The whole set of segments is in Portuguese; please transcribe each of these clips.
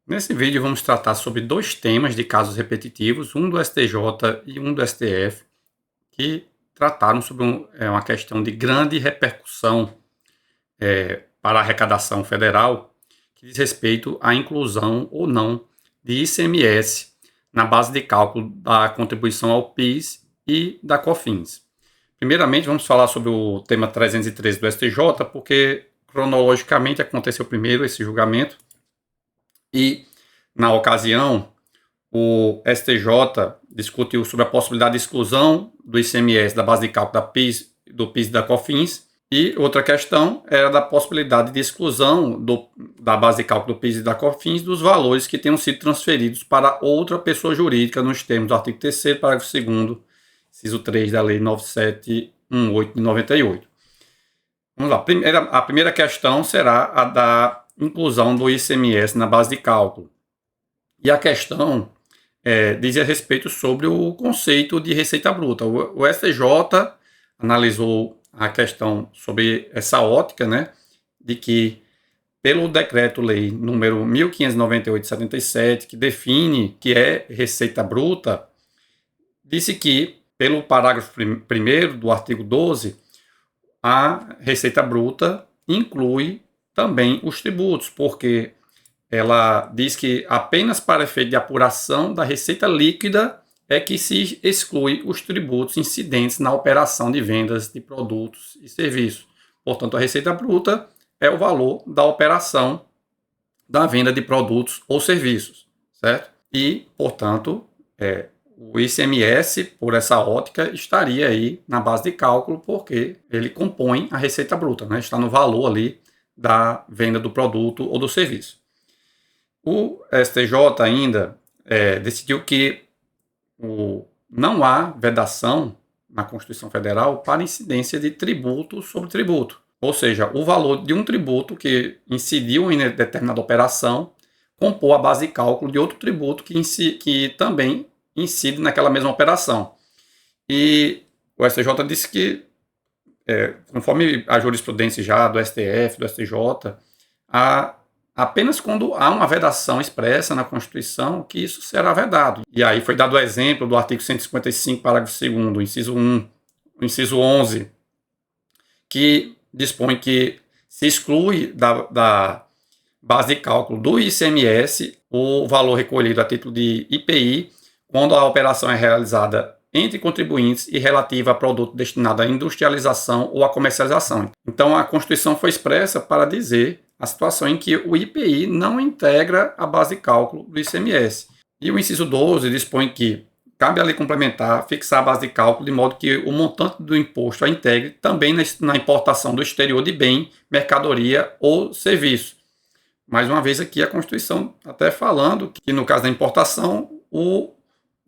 Nesse vídeo vamos tratar sobre dois temas de casos repetitivos, um do STJ e um do STF, que trataram sobre uma questão de grande repercussão para a arrecadação federal, que diz respeito à inclusão ou não de ICMS na base de cálculo da contribuição ao PIS e da COFINS. Primeiramente, vamos falar sobre o tema 313 do STJ, porque cronologicamente aconteceu primeiro esse julgamento e, na ocasião, o STJ discutiu sobre a possibilidade de exclusão do ICMS da base de cálculo do PIS e da COFINS, e outra questão era da possibilidade de exclusão da base de cálculo do PIS e da COFINS dos valores que tenham sido transferidos para outra pessoa jurídica nos termos do artigo 3º, parágrafo 2º, inciso 3 da Lei 9718 de 98. Vamos lá. A primeira questão será a da inclusão do ICMS na base de cálculo. E a questão dizia respeito sobre o conceito de receita bruta. O STJ analisou a questão sobre essa ótica, né, de que pelo decreto-lei número 1598 de 77, que define que é receita bruta, disse que, pelo parágrafo 1º do artigo 12, a receita bruta inclui também os tributos, porque ela diz que apenas para efeito de apuração da receita líquida é que se exclui os tributos incidentes na operação de vendas de produtos e serviços. Portanto, a receita bruta é o valor da operação da venda de produtos ou serviços, certo? E, portanto, o ICMS, por essa ótica, estaria aí na base de cálculo, porque ele compõe a receita bruta, né? Está no valor ali da venda do produto ou do serviço. O STJ ainda decidiu que não há vedação na Constituição Federal para incidência de tributo sobre tributo. Ou seja, o valor de um tributo que incidiu em determinada operação compõe a base de cálculo de outro tributo que também incide naquela mesma operação. E o STJ disse que, conforme a jurisprudência já do STF, do STJ, apenas quando há uma vedação expressa na Constituição que isso será vedado. E aí foi dado o exemplo do artigo 155, parágrafo 2º, inciso 1, inciso 11, que dispõe que se exclui da base de cálculo do ICMS o valor recolhido a título de IPI quando a operação é realizada entre contribuintes e relativa a produto destinado à industrialização ou à comercialização. Então, a Constituição foi expressa para dizer a situação em que o IPI não integra a base de cálculo do ICMS. E o inciso 12 dispõe que cabe à lei complementar fixar a base de cálculo de modo que o montante do imposto a integre também na importação do exterior de bem, mercadoria ou serviço. Mais uma vez aqui a Constituição até falando que no caso da importação o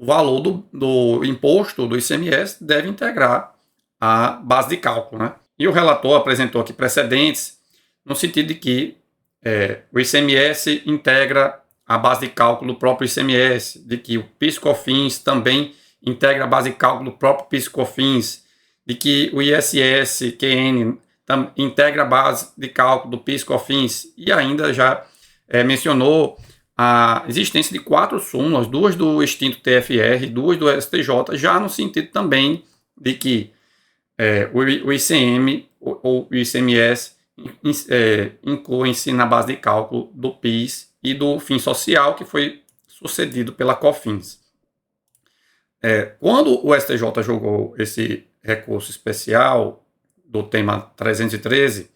valor do imposto do ICMS deve integrar a base de cálculo, né? E o relator apresentou aqui precedentes no sentido de que o ICMS integra a base de cálculo do próprio ICMS, de que o PIS/COFINS também integra a base de cálculo do próprio PIS/COFINS, de que o ISS-QN integra a base de cálculo do PIS/COFINS, e ainda já mencionou a existência de 4 súmulas, 2 do extinto TFR, 2 do STJ, já no sentido também de que o ICM ou o ICMS incluem-se na base de cálculo do PIS e do FINS social, que foi sucedido pela COFINS. Quando o STJ julgou esse recurso especial do tema 313,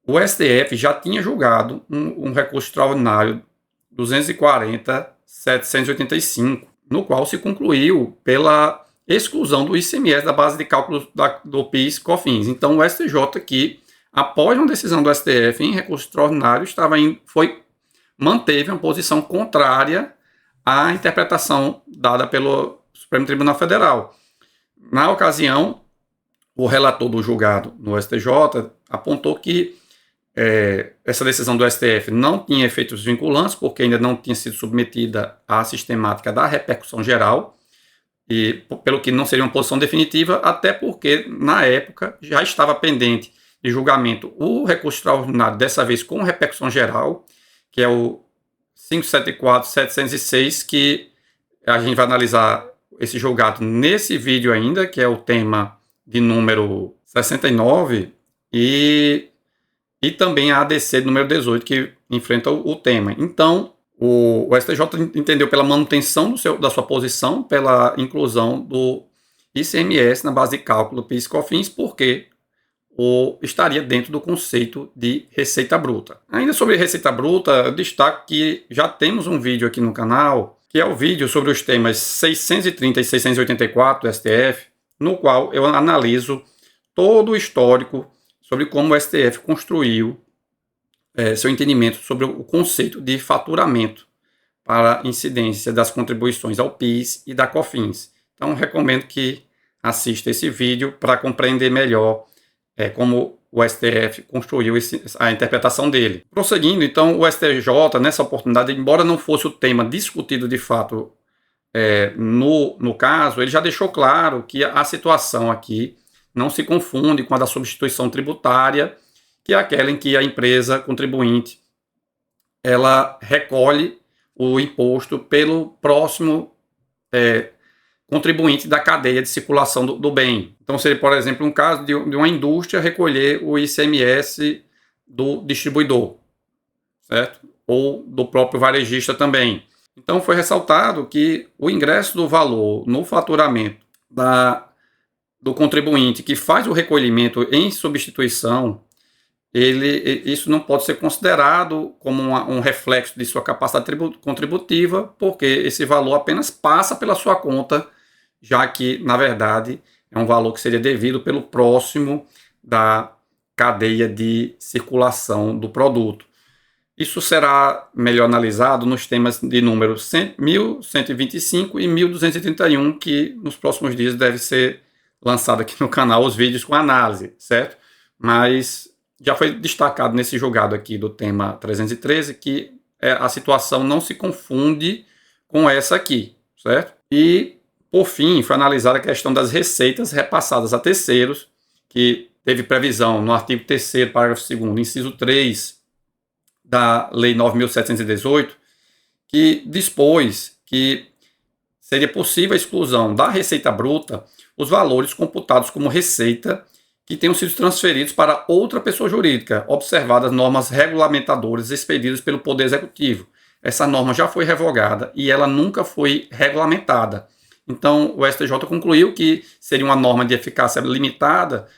o STF já tinha julgado um recurso extraordinário 240.785, no qual se concluiu pela exclusão do ICMS da base de cálculo do PIS/COFINS. Então, o STJ aqui, após uma decisão do STF em recurso extraordinário, manteve uma posição contrária à interpretação dada pelo Supremo Tribunal Federal. Na ocasião, o relator do julgado no STJ apontou que essa decisão do STF não tinha efeitos vinculantes, porque ainda não tinha sido submetida à sistemática da repercussão geral, e pelo que não seria uma posição definitiva, até porque, na época, já estava pendente de julgamento o recurso extraordinário, dessa vez com repercussão geral, que é o 574, 706, que a gente vai analisar esse julgado nesse vídeo ainda, que é o tema de número 69, e também a ADC de número 18, que enfrenta o tema. Então, o STJ entendeu pela manutenção da sua posição, pela inclusão do ICMS na base de cálculo do PIS e COFINS, porque estaria dentro do conceito de receita bruta. Ainda sobre receita bruta, eu destaco que já temos um vídeo aqui no canal, que é o vídeo sobre os temas 630 e 684 do STF, no qual eu analiso todo o histórico sobre como o STF construiu seu entendimento sobre o conceito de faturamento para incidência das contribuições ao PIS e da COFINS. Então, recomendo que assista esse vídeo para compreender melhor como o STF construiu a interpretação dele. Prosseguindo, então, o STJ, nessa oportunidade, embora não fosse o tema discutido de fato no caso, ele já deixou claro que a situação aqui não se confunde com a da substituição tributária, que é aquela em que a empresa contribuinte ela recolhe o imposto pelo próximo contribuinte da cadeia de circulação do bem. Então, seria, por exemplo, um caso de uma indústria recolher o ICMS do distribuidor, certo? Ou do próprio varejista também. Então, foi ressaltado que o ingresso do valor no faturamento do contribuinte que faz o recolhimento em substituição, isso não pode ser considerado como um reflexo de sua capacidade contributiva, porque esse valor apenas passa pela sua conta, já que, na verdade, é um valor que seria devido pelo próximo da cadeia de circulação do produto. Isso será melhor analisado nos temas de número 1125 e 1231, que nos próximos dias deve ser lançado aqui no canal os vídeos com análise, certo? Mas já foi destacado nesse julgado aqui do tema 313 que a situação não se confunde com essa aqui, certo? E, por fim, foi analisada a questão das receitas repassadas a terceiros, que teve previsão no artigo 3º, parágrafo 2º, inciso 3 da Lei 9.718, que dispôs que seria possível a exclusão da receita bruta os valores computados como receita que tenham sido transferidos para outra pessoa jurídica, observadas normas regulamentadoras expedidas pelo Poder Executivo. Essa norma já foi revogada e ela nunca foi regulamentada. Então, o STJ concluiu que seria uma norma de eficácia limitada,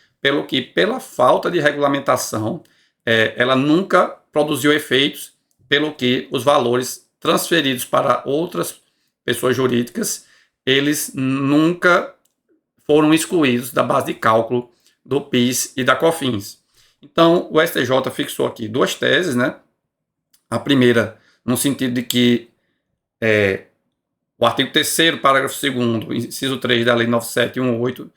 pela falta de regulamentação, ela nunca produziu efeitos, pelo que os valores transferidos para outras pessoas jurídicas, eles nunca foram excluídos da base de cálculo do PIS e da COFINS. Então, o STJ fixou aqui duas teses, né? A primeira, no sentido de que o artigo 3º, parágrafo 2º, inciso 3 da Lei 9718/98,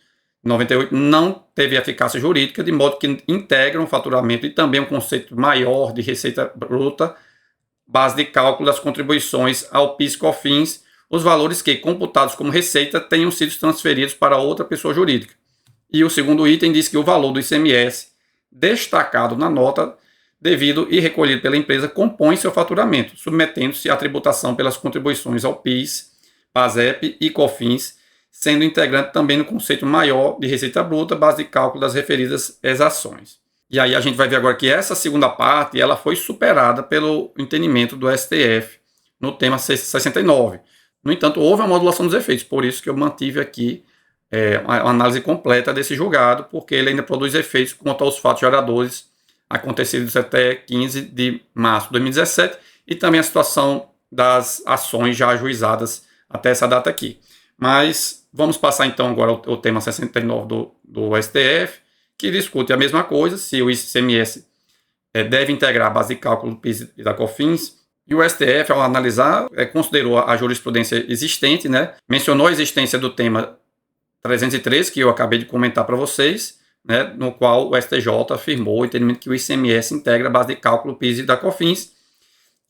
não teve eficácia jurídica, de modo que integram o faturamento e também um conceito maior de receita bruta, base de cálculo das contribuições ao PIS e COFINS, os valores que, computados como receita, tenham sido transferidos para outra pessoa jurídica. E o segundo item diz que o valor do ICMS destacado na nota devido e recolhido pela empresa compõe seu faturamento, submetendo-se à tributação pelas contribuições ao PIS, PASEP e COFINS, sendo integrante também no conceito maior de receita bruta, base de cálculo das referidas exações. E aí a gente vai ver agora que essa segunda parte ela foi superada pelo entendimento do STF no tema 69. No entanto, houve a modulação dos efeitos, por isso que eu mantive aqui uma análise completa desse julgado, porque ele ainda produz efeitos quanto aos fatos geradores acontecidos até 15 de março de 2017 e também a situação das ações já ajuizadas até essa data aqui. Mas vamos passar então agora ao tema 69 do STF, que discute a mesma coisa, se o ICMS deve integrar a base de cálculo do PIS e da COFINS. E o STF, ao analisar, considerou a jurisprudência existente, né? Mencionou a existência do tema 303, que eu acabei de comentar para vocês, né? No qual o STJ afirmou o entendimento que o ICMS integra a base de cálculo do PIS e da COFINS,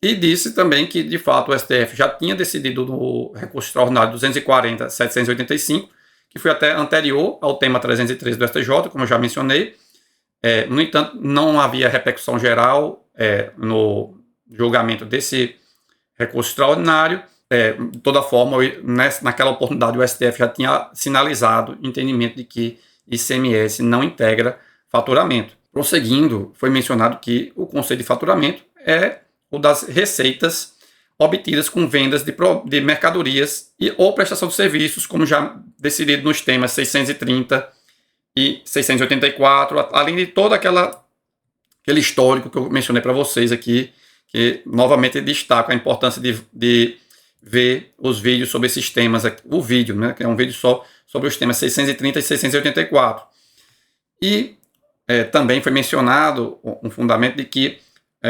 e disse também que, de fato, o STF já tinha decidido no recurso extraordinário 240.785, que foi até anterior ao tema 303 do STJ, como eu já mencionei. No entanto, não havia repercussão geral no julgamento desse recurso extraordinário. De toda forma, naquela oportunidade, o STF já tinha sinalizado o entendimento de que ICMS não integra faturamento. Prosseguindo, foi mencionado que o conceito de faturamento é o das receitas obtidas com vendas de mercadorias ou prestação de serviços, como já decidido nos temas 630 e 684, além de todo aquele histórico que eu mencionei para vocês aqui, que novamente destaca a importância de ver os vídeos sobre esses temas, o vídeo, né, que é um vídeo só sobre os temas 630 e 684. E também foi mencionado um fundamento de que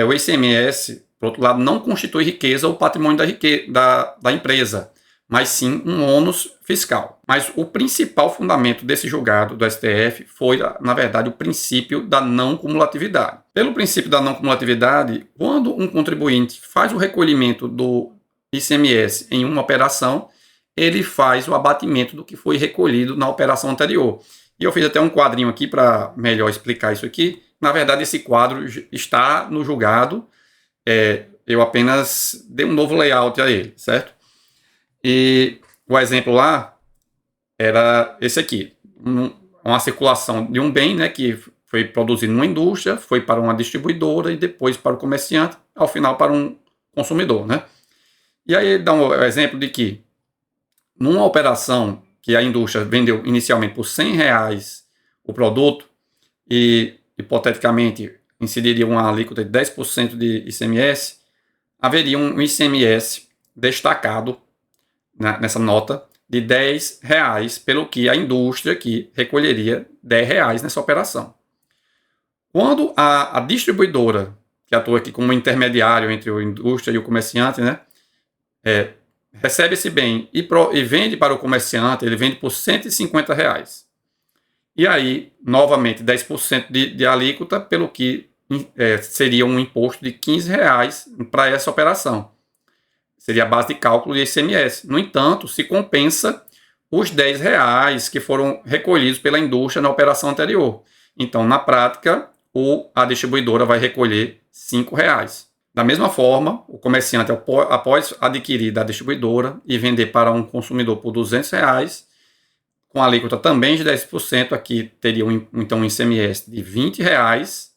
o ICMS, por outro lado, não constitui riqueza ou patrimônio da empresa, mas sim um ônus fiscal. Mas o principal fundamento desse julgado do STF foi, na verdade, o princípio da não cumulatividade. Pelo princípio da não cumulatividade, quando um contribuinte faz o recolhimento do ICMS em uma operação, ele faz o abatimento do que foi recolhido na operação anterior. E eu fiz até um quadrinho aqui para melhor explicar isso aqui. Na verdade, esse quadro está no julgado. Eu apenas dei um novo layout a ele, certo? E o exemplo lá era esse aqui. Uma circulação de um bem, né, que foi produzido numa indústria, foi para uma distribuidora e depois para o comerciante, ao final para um consumidor, né? E aí ele dá um exemplo de que numa operação que a indústria vendeu inicialmente por R$100 o produto e, hipoteticamente, incidiria uma alíquota de 10% de ICMS, haveria um ICMS destacado nessa nota de R$10, pelo que a indústria aqui recolheria R$10 nessa operação. Quando a distribuidora, que atua aqui como intermediário entre a indústria e o comerciante, né, recebe esse bem e vende para o comerciante, ele vende por R$150. E aí, novamente, 10% de alíquota, pelo que seria um imposto de R$15 para essa operação. Seria a base de cálculo de ICMS. No entanto, se compensa os R$10 que foram recolhidos pela indústria na operação anterior. Então, na prática, a distribuidora vai recolher R$5. Da mesma forma, o comerciante, após adquirir da distribuidora e vender para um consumidor por R$200, com a alíquota também de 10%, aqui teria então um ICMS de R$20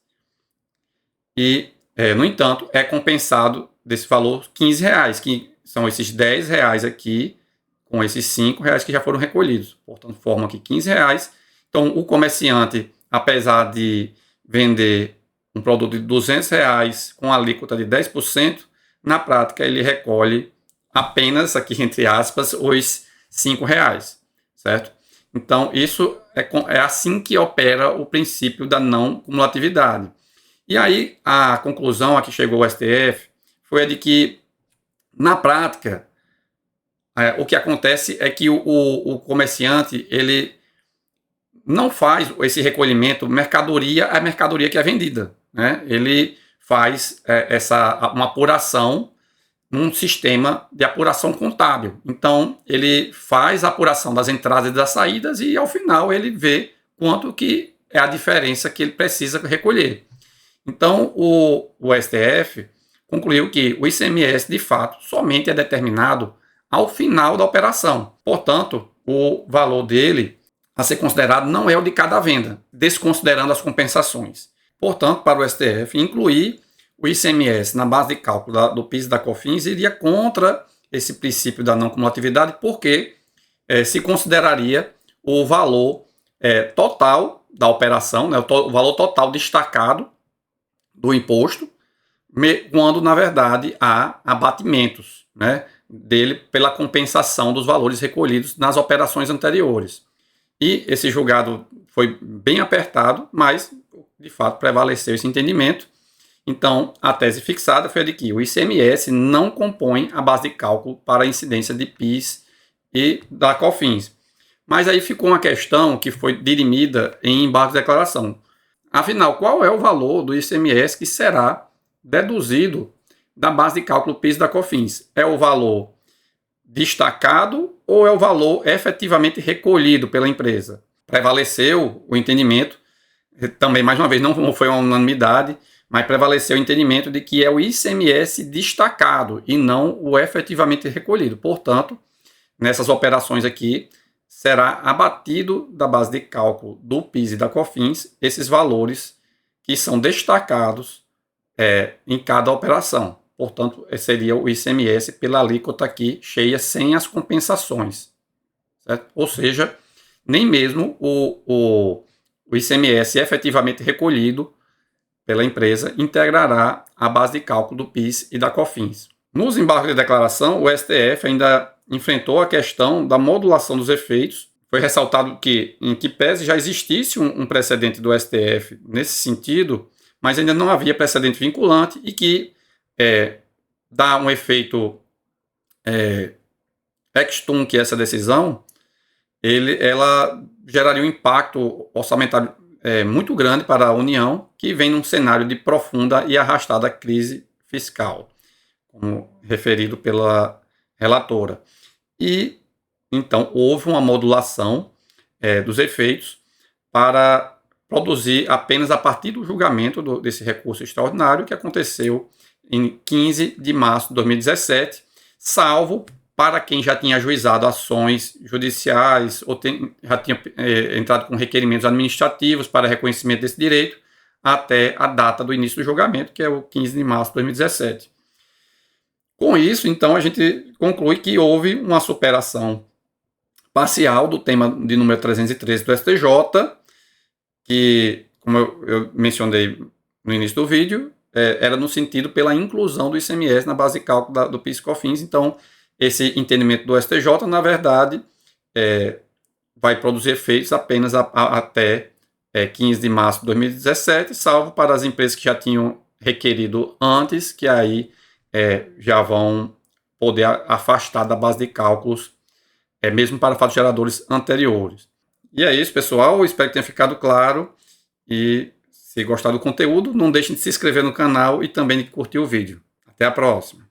e, no entanto, é compensado desse valor R$15, que são esses R$10 aqui, com esses R$5 que já foram recolhidos. Portanto, formam aqui R$15. Então, o comerciante, apesar de vender um produto de R$200 com alíquota de 10%, na prática ele recolhe apenas, aqui entre aspas, os R$5, certo? Então, isso é assim que opera o princípio da não cumulatividade. E aí, a conclusão a que chegou o STF foi a de que, na prática, o que acontece é que o comerciante, ele não faz esse recolhimento mercadoria a mercadoria que é vendida, né? Ele faz uma apuração num sistema de apuração contábil. Então, ele faz a apuração das entradas e das saídas e, ao final, ele vê quanto que é a diferença que ele precisa recolher. Então, o STF concluiu que o ICMS, de fato, somente é determinado ao final da operação. Portanto, o valor dele a ser considerado não é o de cada venda, desconsiderando as compensações. Portanto, para o STF, incluir o ICMS na base de cálculo do PIS e da COFINS iria contra esse princípio da não cumulatividade, porque se consideraria o valor total da operação, né, o valor total destacado do imposto, quando, na verdade, há abatimentos, né, dele pela compensação dos valores recolhidos nas operações anteriores. E esse julgado foi bem apertado, mas, de fato, prevaleceu esse entendimento. Então, a tese fixada foi a de que o ICMS não compõe a base de cálculo para a incidência de PIS e da COFINS. Mas aí ficou uma questão que foi dirimida em embargo de declaração. Afinal, qual é o valor do ICMS que será deduzido da base de cálculo PIS e da COFINS? É o valor destacado ou é o valor efetivamente recolhido pela empresa? Prevaleceu o entendimento, também, mais uma vez, não foi uma unanimidade, mas prevaleceu o entendimento de que é o ICMS destacado e não o efetivamente recolhido. Portanto, nessas operações aqui, será abatido da base de cálculo do PIS e da COFINS esses valores que são destacados em cada operação. Portanto, seria o ICMS pela alíquota aqui cheia, sem as compensações. Certo? Ou seja, nem mesmo o ICMS efetivamente recolhido pela empresa integrará a base de cálculo do PIS e da COFINS. Nos embargos de declaração, o STF ainda enfrentou a questão da modulação dos efeitos. Foi ressaltado que, em que pese já existisse um precedente do STF nesse sentido, mas ainda não havia precedente vinculante e que dá um efeito ex tunc essa decisão, ela geraria um impacto orçamentário muito grande para a União, que vem num cenário de profunda e arrastada crise fiscal, como referido pela relatora. E, então, houve uma modulação dos efeitos para produzir apenas a partir do julgamento desse recurso extraordinário, que aconteceu em 15 de março de 2017, salvo para quem já tinha ajuizado ações judiciais ou já tinha entrado com requerimentos administrativos para reconhecimento desse direito até a data do início do julgamento, que é o 15 de março de 2017. Com isso, então, a gente conclui que houve uma superação parcial do tema de número 313 do STJ, que, como eu mencionei no início do vídeo, era no sentido pela inclusão do ICMS na base de cálculo do PIS/COFINS. Então, esse entendimento do STJ, na verdade, vai produzir efeitos apenas até 15 de março de 2017, salvo para as empresas que já tinham requerido antes, que aí já vão poder afastar da base de cálculos, mesmo para fatos geradores anteriores. E é isso, pessoal. Espero que tenha ficado claro. E se gostar do conteúdo, não deixem de se inscrever no canal e também de curtir o vídeo. Até a próxima.